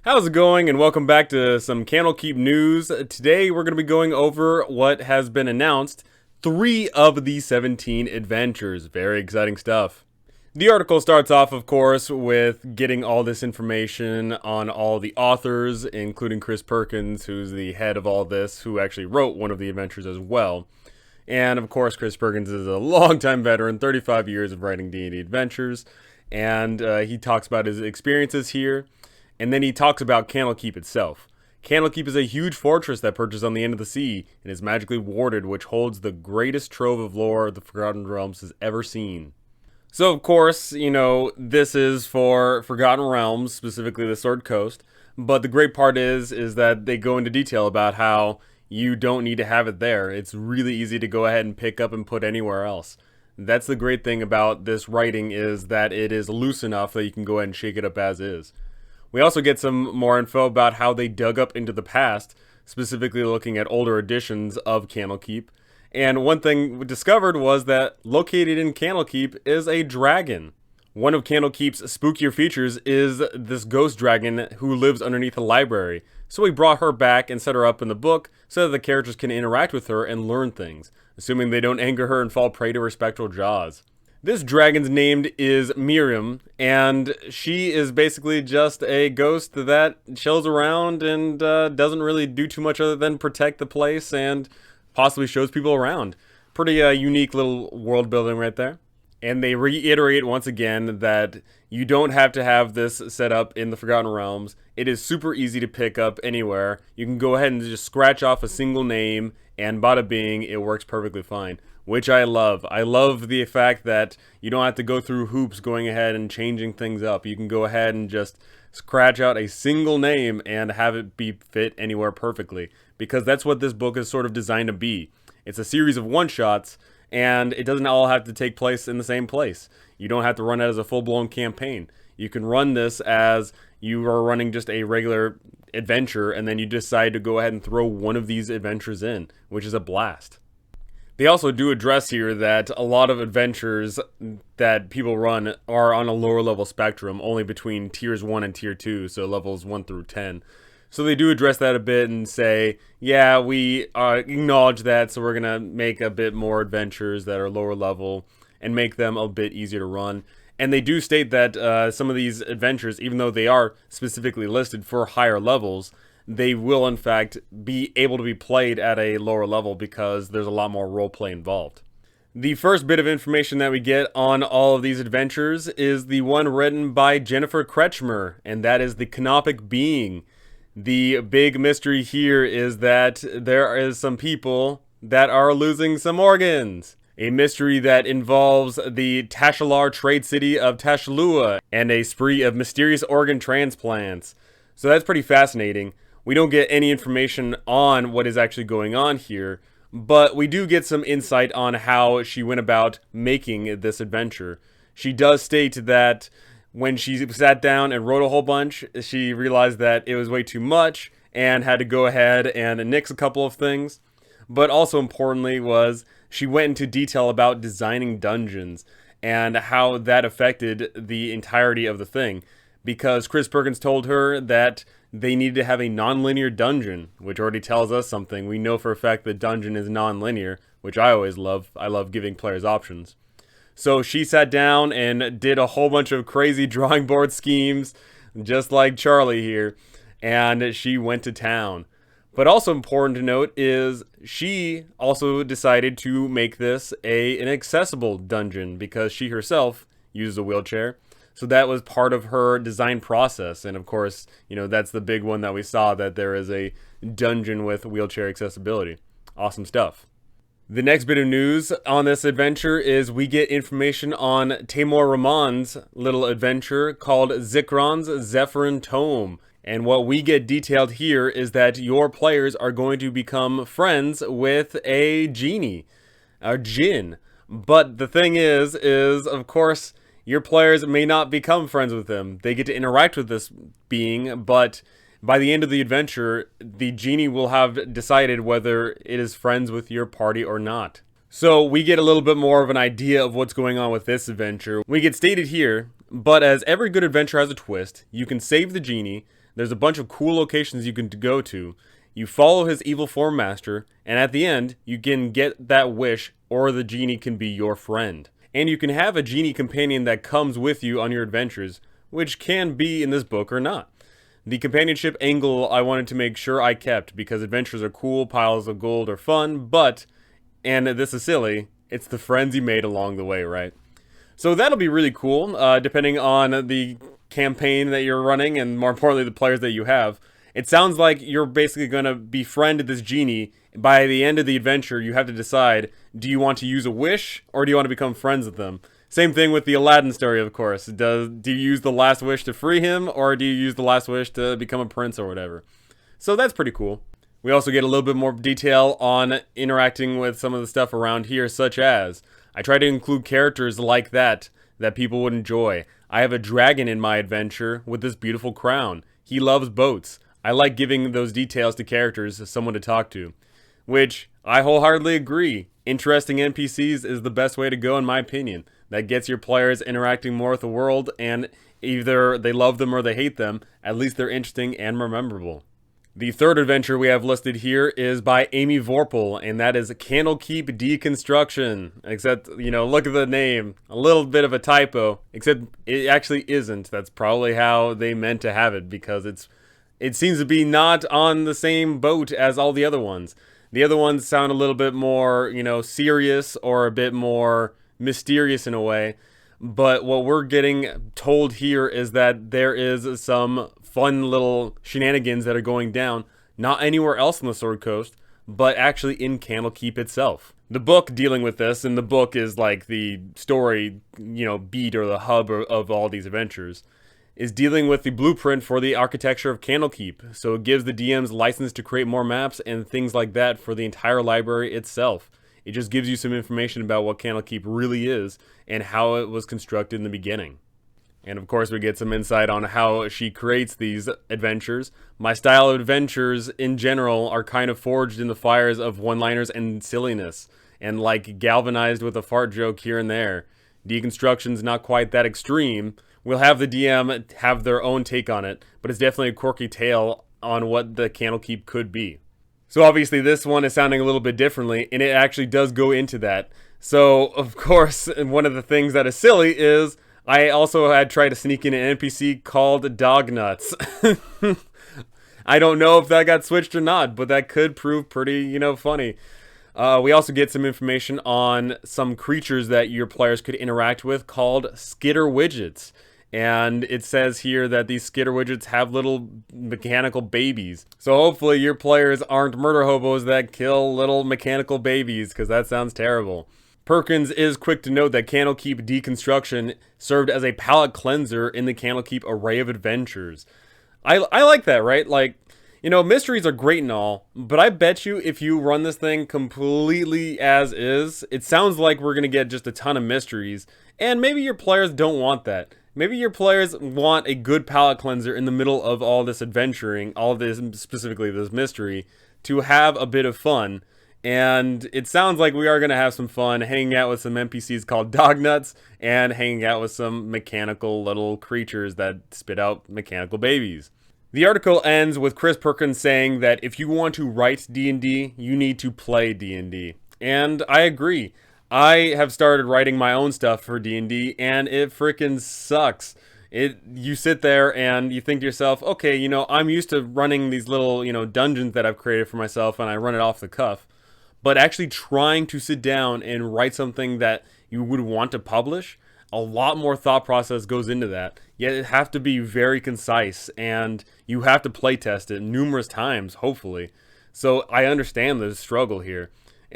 How's it going, and welcome back to some Candlekeep news. Today we're going to be going over what has been announced, 3 of the 17 adventures. Very exciting stuff. The article starts off, of course, with getting all this information on all the authors, including Chris Perkins, who's the head of all this, who actually wrote one of the adventures as well. And of course, Chris Perkins is a longtime veteran, 35 years of writing D&D adventures, and he talks about his experiences here. And then he talks about Candlekeep itself. Candlekeep is a huge fortress that perches on the end of the sea and is magically warded, which holds the greatest trove of lore the Forgotten Realms has ever seen. So, of course, this is for Forgotten Realms, specifically the Sword Coast. But the great part is that they go into detail about how you don't need to have it there. It's really easy to go ahead and pick up and put anywhere else. That's the great thing about this writing, is that it is loose enough that you can go ahead and shake it up as is. We also get some more info about how they dug up into the past, specifically looking at older editions of Candlekeep. And one thing we discovered was that located in Candlekeep is a dragon. One of Candlekeep's spookier features is this ghost dragon who lives underneath a library. So we brought her back and set her up in the book so that the characters can interact with her and learn things, assuming they don't anger her and fall prey to her spectral jaws. This dragon's name is Miriam, and she is basically just a ghost that chills around and doesn't really do too much other than protect the place and possibly shows people around. Pretty unique little world building right there. And they reiterate once again that you don't have to have this set up in the Forgotten Realms. It is super easy to pick up anywhere. You can go ahead and just scratch off a single name, and bada bing, it works perfectly fine. Which I love. I love the fact that you don't have to go through hoops going ahead and changing things up. You can go ahead and just scratch out a single name and have it be fit anywhere perfectly. Because that's what this book is sort of designed to be. It's a series of one-shots, and it doesn't all have to take place in the same place. You don't have to run it as a full-blown campaign. You can run this as you are running just a regular adventure, and then you decide to go ahead and throw one of these adventures in, which is a blast. They also do address here that a lot of adventures that people run are on a lower level spectrum, only between tiers 1 and tier 2, so levels 1 through 10. So they do address that a bit and say, yeah, we acknowledge that, so we're going to make a bit more adventures that are lower level and make them a bit easier to run. And they do state that some of these adventures, even though they are specifically listed for higher levels, they will in fact be able to be played at a lower level because there's a lot more roleplay involved. The first bit of information that we get on all of these adventures is the one written by Jennifer Kretschmer, and that is the Canopic being. The big mystery here is that there is some people that are losing some organs. A mystery that involves the Tashalar trade city of Tashalua and a spree of mysterious organ transplants. So that's pretty fascinating. We don't get any information on what is actually going on here, but we do get some insight on how she went about making this adventure. She does state that when she sat down and wrote a whole bunch, she realized that it was way too much and had to go ahead and nix a couple of things. But also importantly was she went into detail about designing dungeons and how that affected the entirety of the thing. Because Chris Perkins told her that they needed to have a non-linear dungeon, which already tells us something. We know for a fact that dungeon is non-linear, which I always love. I love giving players options. So she sat down and did a whole bunch of crazy drawing board schemes, just like Charlie here, and she went to town. But also important to note is she also decided to make this an accessible dungeon because she herself uses a wheelchair. So that was part of her design process. And of course, that's the big one that we saw, that there is a dungeon with wheelchair accessibility. Awesome stuff. The next bit of news on this adventure is we get information on Tamor Ramon's little adventure called Zikron's Zefran Tome. And what we get detailed here is that your players are going to become friends with a genie, a djinn. But the thing is of course, your players may not become friends with him. They get to interact with this being, but by the end of the adventure, the genie will have decided whether it is friends with your party or not. So we get a little bit more of an idea of what's going on with this adventure. We get stated here, but as every good adventure has a twist, you can save the genie, There's a bunch of cool locations you can go to. You follow his evil form master, and at the end, you can get that wish, or the genie can be your friend. And you can have a genie companion that comes with you on your adventures, which can be in this book or not. The companionship angle I wanted to make sure I kept, because adventures are cool, piles of gold are fun, but, and this is silly, it's the friends you made along the way, right? So that'll be really cool, depending on the campaign that you're running, and more importantly, the players that you have. It sounds like you're basically going to befriend this genie. By the end of the adventure, you have to decide, do you want to use a wish, or do you want to become friends with them? Same thing with the Aladdin story, of course. Do you use the last wish to free him, or do you use the last wish to become a prince or whatever? So that's pretty cool. We also get a little bit more detail on interacting with some of the stuff around here, such as, I try to include characters like that people would enjoy. I have a dragon in my adventure with this beautiful crown. He loves boats. I like giving those details to characters as someone to talk to. Which, I wholeheartedly agree. Interesting NPCs is the best way to go in my opinion. That gets your players interacting more with the world, and either they love them or they hate them, at least they're interesting and memorable. The third adventure we have listed here is by Amy Vorpal, and that is Candlekeep Deconstruction. Except, you know, look at the name. A little bit of a typo, except it actually isn't. That's probably how they meant to have it, because it seems to be not on the same boat as all the other ones. The other ones sound a little bit more, you know, serious or a bit more mysterious in a way. But what we're getting told here is that there is some fun little shenanigans that are going down, not anywhere else on the Sword Coast, but actually in Candlekeep itself. The book dealing with this, and the book is like the story, you know, beat or the hub of all these adventures, is dealing with the blueprint for the architecture of Candlekeep. So it gives the DMs license to create more maps and things like that for the entire library itself. It just gives you some information about what Candlekeep really is and how it was constructed in the beginning. And of course we get some insight on how she creates these adventures. My style of adventures in general are kind of forged in the fires of one-liners and silliness, and like galvanized with a fart joke here and there. Deconstruction's not quite that extreme. We'll have the DM have their own take on it, but it's definitely a quirky tale on what the Candlekeep could be. So obviously this one is sounding a little bit differently, and it actually does go into that. So, of course, one of the things that is silly is I also had tried to sneak in an NPC called Dog Nuts. I don't know if that got switched or not, but that could prove pretty, you know, funny. We also get some information on some creatures that your players could interact with called Skitter Widgets. And it says here that these Skitter Widgets have little mechanical babies. So hopefully your players aren't murder hobos that kill little mechanical babies, because that sounds terrible. Perkins is quick to note that Candlekeep Deconstruction served as a palate cleanser in the Candlekeep array of adventures. I like that, right? Like, you know, mysteries are great and all, but I bet you if you run this thing completely as is, it sounds like we're going to get just a ton of mysteries, and maybe your players don't want that. Maybe your players want a good palate cleanser in the middle of all this adventuring, all this, specifically this mystery, to have a bit of fun. And it sounds like we are going to have some fun hanging out with some NPCs called Dog Nuts and hanging out with some mechanical little creatures that spit out mechanical babies. The article ends with Chris Perkins saying that if you want to write D&D, you need to play D&D. And I agree. I have started writing my own stuff for D&D, and it freaking sucks. You sit there and you think to yourself, okay, you know, I'm used to running these little, you know, dungeons that I've created for myself, and I run it off the cuff. But actually trying to sit down and write something that you would want to publish, a lot more thought process goes into that. Yet it have to be very concise, and you have to play test it numerous times, hopefully. So I understand the struggle here.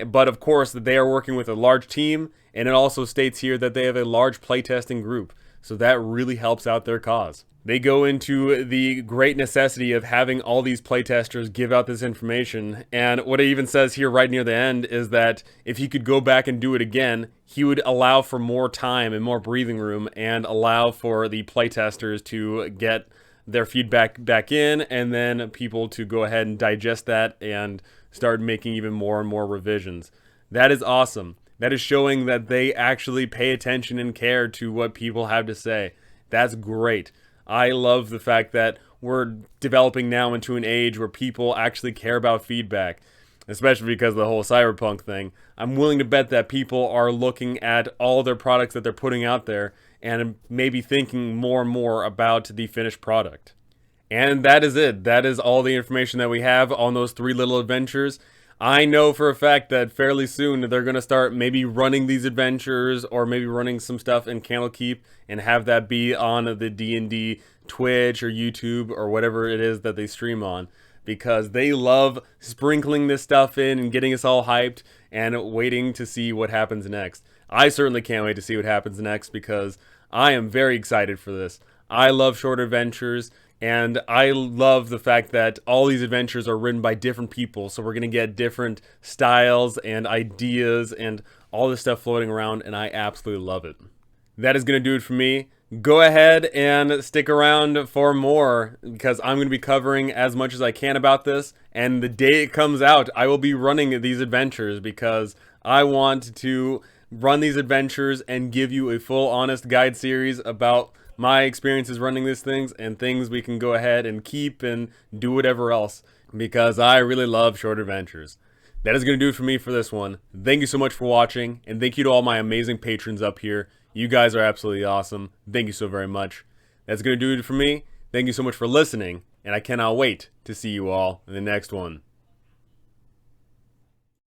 But of course, they are working with a large team, and it also states here that they have a large playtesting group. So that really helps out their cause. They go into the great necessity of having all these playtesters give out this information, and what it even says here right near the end is that if he could go back and do it again, he would allow for more time and more breathing room and allow for the playtesters to get their feedback back in, and then people to go ahead and digest that and start making even more and more revisions. That is awesome. That is showing that they actually pay attention and care to what people have to say. That's great. I love the fact that we're developing now into an age where people actually care about feedback, especially because of the whole cyberpunk thing. I'm willing to bet that people are looking at all their products that they're putting out there and maybe thinking more and more about the finished product. And that is it. That is all the information that we have on those 3 little adventures. I know for a fact that fairly soon they're going to start maybe running these adventures or maybe running some stuff in Candlekeep and have that be on the D&D Twitch or YouTube or whatever it is that they stream on, because they love sprinkling this stuff in and getting us all hyped and waiting to see what happens next. I certainly can't wait to see what happens next because I am very excited for this. I love short adventures. And I love the fact that all these adventures are written by different people, so we're going to get different styles and ideas and all this stuff floating around, and I absolutely love it. That is going to do it for me. Go ahead and stick around for more, because I'm going to be covering as much as I can about this, and the day it comes out, I will be running these adventures, because I want to run these adventures and give you a full, honest guide series about my experiences running these things and things we can go ahead and keep and do whatever else, because I really love short adventures. That is going to do it for me for this one. Thank you so much for watching, and thank you to all my amazing patrons up here. You guys are absolutely awesome. Thank you so very much. That's going to do it for me. Thank you so much for listening, and I cannot wait to see you all in the next one.